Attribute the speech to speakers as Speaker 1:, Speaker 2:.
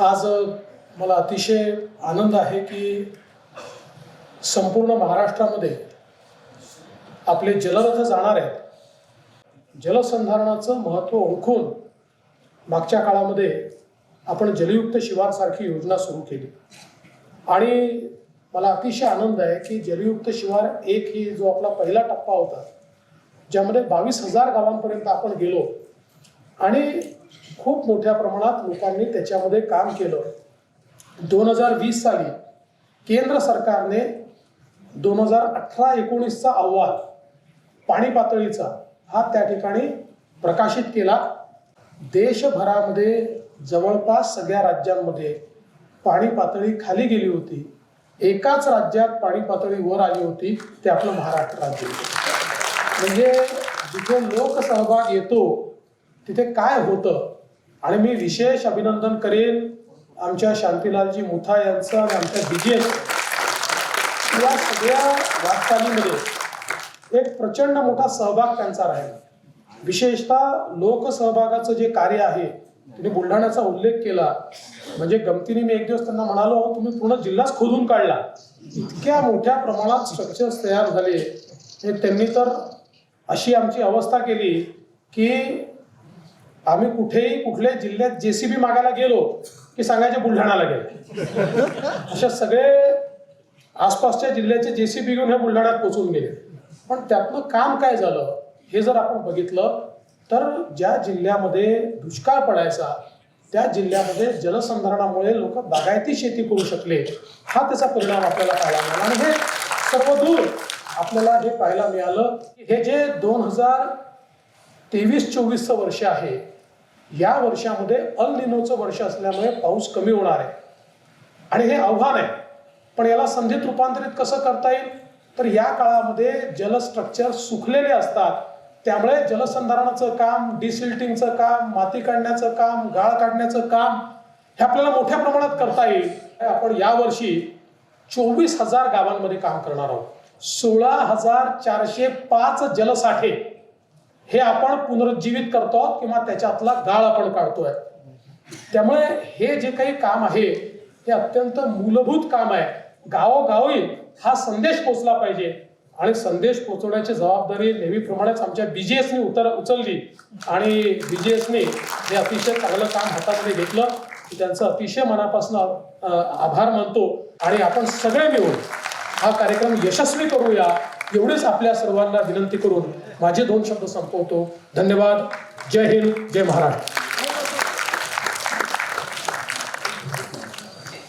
Speaker 1: आज मला अतिशय आनंद आहे की संपूर्ण महाराष्ट्रामध्ये आपले जलरथ जाणार आहेत. जलसंधारणाचं महत्त्व ओळखून मागच्या काळामध्ये आपण जलयुक्त शिवारसारखी योजना सुरू केली आणि मला अतिशय आनंद आहे की जलयुक्त शिवार एक ही जो आपला पहिला टप्पा होता ज्यामध्ये 22,000 गावांपर्यंत आपण गेलो आणि खूप मोठ्या प्रमाणात लोकांनी त्याच्यामध्ये काम केलं. 2020 साली केंद्र सरकारने 2018-19चा अहवाल पाणी पातळीचा हा त्या ठिकाणी प्रकाशित केला. देशभरामध्ये जवळपास सगळ्या राज्यांमध्ये पाणी पातळी खाली गेली होती. एकाच राज्यात पाणी पातळी वर आली होती, ते आपलं महाराष्ट्र राज्य. म्हणजे जिथे लोकसहभाग येतो तिथे काय होतं. आणि मी विशेष अभिनंदन करेन आमच्या शांतीलालजी मुथा यांचं आणि आमच्या BJS या सगळ्या वाटचालीमध्ये एक प्रचंड मोठा सहभाग त्यांचा राहिला. विशेषतः लोकसहभागाचं जे कार्य आहे त्यांनी बुलढाण्याचा उल्लेख केला. म्हणजे गमतीने मी एक दिवस त्यांना म्हणालो, तुम्ही पूर्ण जिल्हाच खोदून काढला, इतक्या मोठ्या प्रमाणात स्ट्रक्चर्स तयार झाले. त्यांनी तर अशी आमची अवस्था केली की आम्ही कुठल्याही जिल्ह्यात JCB मागायला गेलो की सांगायचे बुलढाण्याला गेले. अशा सगळे आसपासच्या जिल्ह्याचे JCB घेऊन हे बुलढाण्यात पोहोचून गेले. पण त्यातनं काम काय झालं हे जर आपण बघितलं तर ज्या जिल्ह्यामध्ये दुष्काळ पडायचा त्या जिल्ह्यामध्ये जलसंधारणामुळे लोक बागायती शेती करू शकले, हा त्याचा परिणाम आपल्याला पाहायला मिळाला. आणि हे सर्वदूर आपल्याला हे पाहायला मिळालं की हे जे 2023-24चं वर्ष आहे, या वर्षामध्ये अल निनोचं वर्ष असल्यामुळे पाऊस कमी होणार आहे आणि हे आव्हान आहे. पण याला संधीत रूपांतरित कसं करता येईल तर या काळामध्ये जल स्ट्रक्चर सुकलेले असतात, त्यामुळे जलसंधारणाचं काम, डिसिल्टिंगचं काम, माती काढण्याचं काम, गाळ काढण्याचं काम हे आपल्याला मोठ्या प्रमाणात करता येईल. आपण यावर्षी 24,000 गावांमध्ये काम करणार आहोत. 16,405 जलसाठे हे आपण पुनरुज्जीवित करतो किंवा त्याच्यातला गाळ आपण काढतोय. त्यामुळे हे जे काही काम आहे हे अत्यंत मूलभूत काम आहे. गावोगावी हा संदेश पोचला पाहिजे आणि संदेश पोचवण्याची जबाबदारी नेहमीप्रमाणेच आमच्या BJSने उचलली आणि BJSने हे अतिशय चांगलं काम हातामध्ये घेतलं. त्यांचं अतिशय मनापासून आभार मानतो आणि आपण सगळे मिळून हा कार्यक्रम यशस्वी करूया एवढेच आपल्या सर्वांना विनंती करून माझे 2 शब्द संपवतो. धन्यवाद. जय हिंद, जय महाराष्ट्र.